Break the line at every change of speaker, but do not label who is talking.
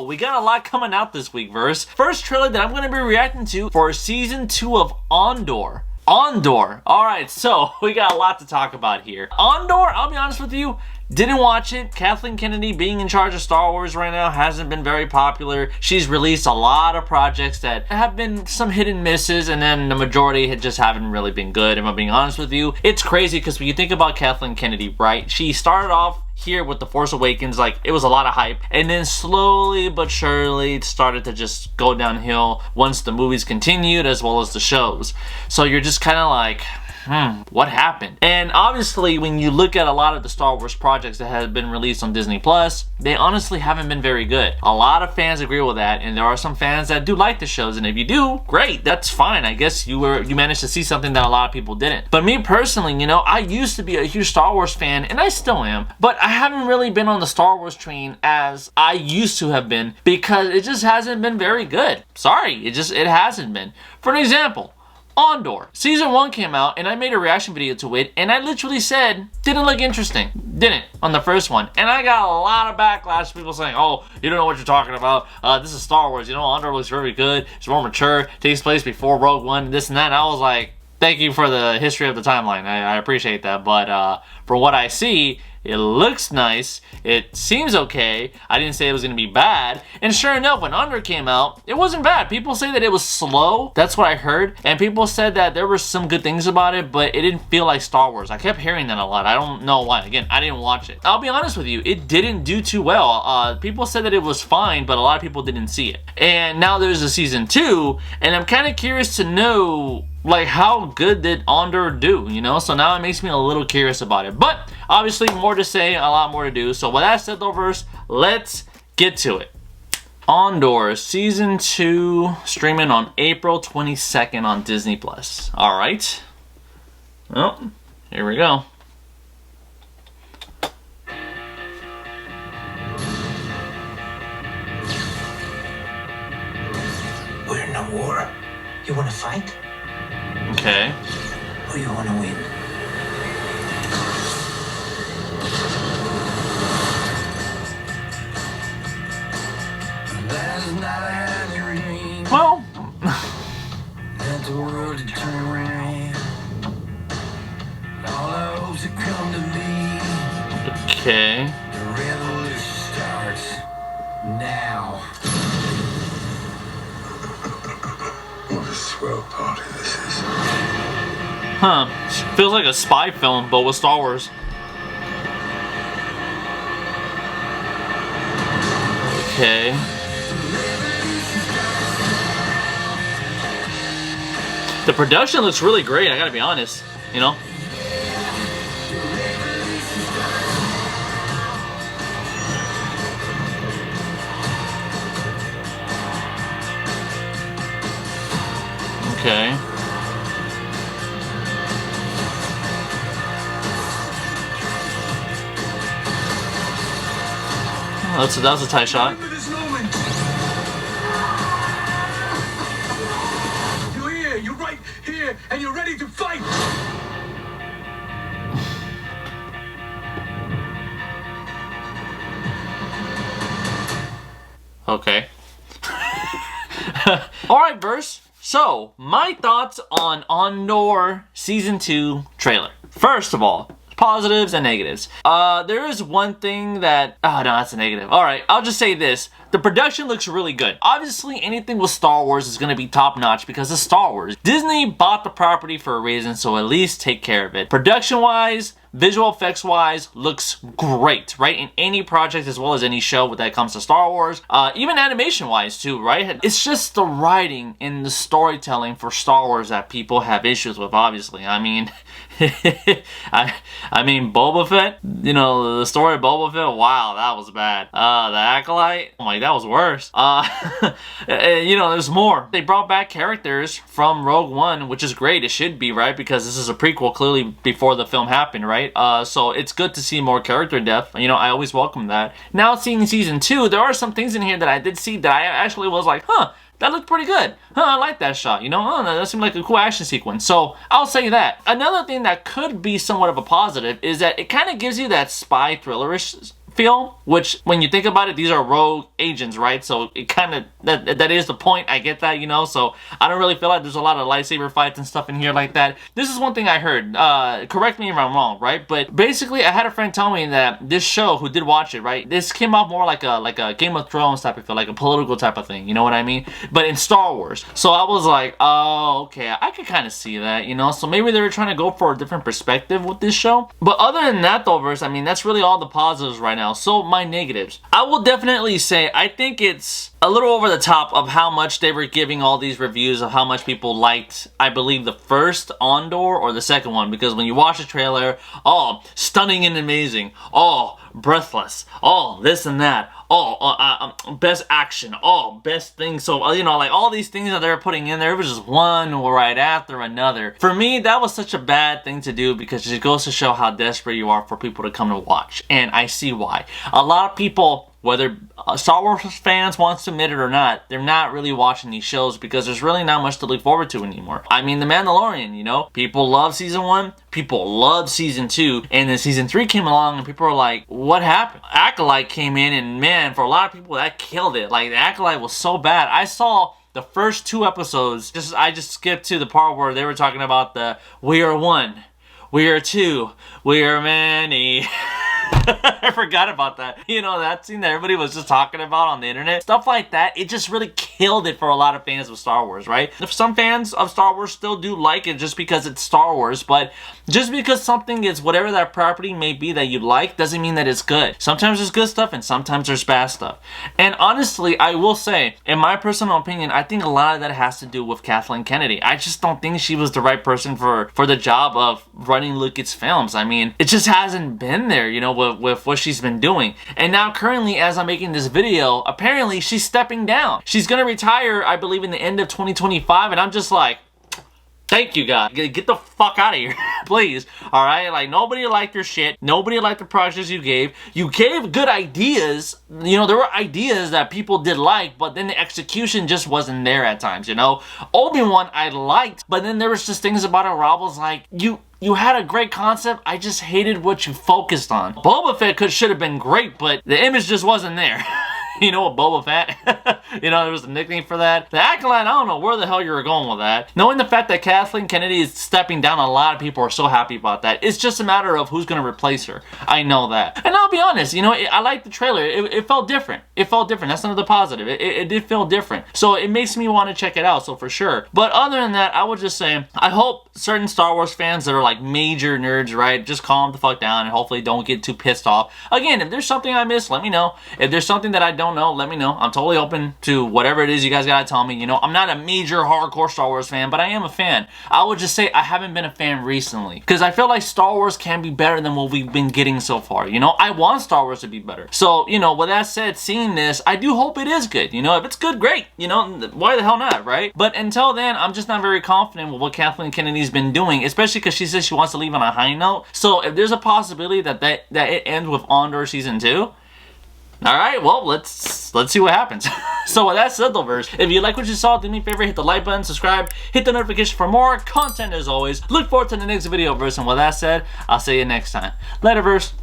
we got a lot coming out this week, Verse. First trailer that I'm going to be reacting to for season 2 of Andor. Andor. Alright, so we got a lot to talk about here. Andor, I'll be honest with you, didn't watch it. Kathleen Kennedy being in charge of Star Wars right now hasn't been very popular. She's released a lot of projects that have been some hit and misses, and then the majority just haven't really been good, if I'm being honest with you. It's crazy because when you think about Kathleen Kennedy, right, she started off here with The Force Awakens, like, it was a lot of hype, and then slowly but surely it started to just go downhill once the movies continued as well as the shows. So you're just kind of like, what happened? And obviously, when you look at a lot of the Star Wars projects that have been released on Disney Plus, they honestly haven't been very good. A lot of fans agree with that, and there are some fans that do like the shows, and if you do, great, that's fine. I guess you managed to see something that a lot of people didn't. But me personally, you know, I used to be a huge Star Wars fan, and I still am, but I haven't really been on the Star Wars train as I used to have been because it just hasn't been very good. Sorry, it hasn't been. For an example, Andor. Season 1 came out and I made a reaction video to it and I literally said, didn't look interesting. Didn't on the first one. And I got a lot of backlash, people saying, oh, you don't know what you're talking about. This is Star Wars. You know, Andor looks very good. It's more mature. Takes place before Rogue One, this and that. And I was like, thank you for the history of the timeline. I appreciate that. But for what I see, it looks nice. It seems okay. I didn't say it was going to be bad. And sure enough, when Andor came out, it wasn't bad. People say that it was slow. That's what I heard. And people said that there were some good things about it, but it didn't feel like Star Wars. I kept hearing that a lot. I don't know why. Again, I didn't watch it. I'll be honest with you. It didn't do too well. People said that it was fine, but a lot of people didn't see it. And now there's a season 2, and I'm kind of curious to know, like, how good did Andor do, you know? So now it makes me a little curious about it. But obviously more to say, a lot more to do. So with that said though, Verse, let's get to it. Andor season 2 streaming on April 22nd on Disney Plus. Alright. Well, here we go.
We're in a war. You wanna fight?
Okay.
Or you wanna win?
Well,
Let the world turn around. All our hopes have come to me.
okay.
The revolution starts now. What a swell party this is.
Huh. Feels like a spy film, but with Star Wars. Okay. The production looks really great, I gotta be honest, you know? Okay. Oh, that was a tight shot.
You're right here, and you're ready to fight.
Okay. Alright, Verse. So, my thoughts on Andor Season 2 trailer. First of all, positives and negatives. There is one thing that... oh, no, that's a negative. Alright, I'll just say this. The production looks really good. Obviously, anything with Star Wars is going to be top-notch because it's Star Wars. Disney bought the property for a reason, so at least take care of it. Production-wise, visual effects-wise, looks great, right? In any project as well as any show when that comes to Star Wars. Even animation-wise, too, right? It's just the writing and the storytelling for Star Wars that people have issues with, obviously. I mean... I mean, Boba Fett, you know, the story of Boba Fett, wow, that was bad. The Acolyte, oh my, that was worse. You know, there's more. They brought back characters from Rogue One, which is great. It should be, right? Because this is a prequel, clearly, before the film happened, right? So it's good to see more character depth. You know, I always welcome that. Now, seeing Season 2, there are some things in here that I did see that I actually was like, huh, that looked pretty good. Huh, I like that shot. You know, oh, that seemed like a cool action sequence. So, I'll say that. Another thing that could be somewhat of a positive is that it kind of gives you that spy thrillerish feel, which when you think about it, these are rogue agents, right? So it kind of, that is the point. I get that, you know, so I don't really feel like there's a lot of lightsaber fights and stuff in here like that. This is one thing I heard, correct me if I'm wrong, right? But basically I had a friend tell me that this show, who did watch it, right, this came off more like a Game of Thrones type of feel, like a political type of thing, you know what I mean? But in Star Wars. So I was like, oh, okay, I could kind of see that, you know? So maybe they were trying to go for a different perspective with this show. But other than that though, verse, I mean, that's really all the positives right now. So my negatives, I will definitely say I think it's a little over the top of how much they were giving all these reviews of how much people liked, I believe, the first Andor or the second one, because when you watch the trailer, oh, stunning and amazing, oh, breathless, oh, this and that, oh, best action, oh, best thing. So, you know, like all these things that they're putting in there, it was just one right after another. For me, that was such a bad thing to do, because it goes to show how desperate you are for people to come to watch. And I see why. A lot of people, whether Star Wars fans wants to admit it or not, they're not really watching these shows because there's really not much to look forward to anymore. I mean, The Mandalorian, you know, people love season 1, people love season 2, and then season 3 came along and people were like, what happened? Acolyte came in and man, for a lot of people that killed it. Like, the Acolyte was so bad. I saw the first 2 episodes, I just skipped to the part where they were talking about the we are one, we are two, we are many. I forgot about that. You know, that scene that everybody was just talking about on the internet. Stuff like that, it just really killed it for a lot of fans of Star Wars, right? If some fans of Star Wars still do like it just because it's Star Wars, but just because something is whatever that property may be that you like doesn't mean that it's good. Sometimes there's good stuff and sometimes there's bad stuff. And honestly, I will say, in my personal opinion, I think a lot of that has to do with Kathleen Kennedy. I just don't think she was the right person for the job of running Lucasfilms. I mean, it just hasn't been there, you know, with what she's been doing. And now currently, as I'm making this video, apparently she's stepping down. She's gonna retire, I believe, in the end of 2025, and I'm just like, thank you, God. Get the fuck out of here, please. Alright? Like, nobody liked your shit. Nobody liked the projects you gave. You gave good ideas. You know, there were ideas that people did like, but then the execution just wasn't there at times, you know? Obi-Wan I liked, but then there was just things about it where I was like, you had a great concept, I just hated what you focused on. Boba Fett should have been great, but the image just wasn't there. You know what, Boba Fett? You know, there was a nickname for that. The Acolyte, I don't know where the hell you were going with that. Knowing the fact that Kathleen Kennedy is stepping down, a lot of people are so happy about that. It's just a matter of who's going to replace her. I know that. And I'll be honest, you know, I like the trailer. It felt different. It felt different. That's another positive. It did feel different. So it makes me want to check it out, so for sure. But other than that, I would just say, I hope certain Star Wars fans that are like major nerds, right, just calm the fuck down and hopefully don't get too pissed off. Again, if there's something I missed, let me know. If there's something that I don't know, let me know. I'm totally open to whatever it is you guys gotta tell me. You know, I'm not a major hardcore Star Wars fan, but I am a fan. I would just say I haven't been a fan recently, because I feel like Star Wars can be better than what we've been getting so far. You know, I want Star Wars to be better. So, you know, with that said, seeing this, I do hope it is good. You know, if it's good, great. You know, why the hell not, right? But until then, I'm just not very confident with what Kathleen Kennedy's been doing, especially because she says she wants to leave on a high note. So if there's a possibility that it ends with Andor season 2, alright, well, let's see what happens. So with that said, though, verse, if you like what you saw, do me a favor, hit the like button, subscribe, hit the notification for more content as always. Look forward to the next video, verse, and with that said, I'll see you next time. Later, verse.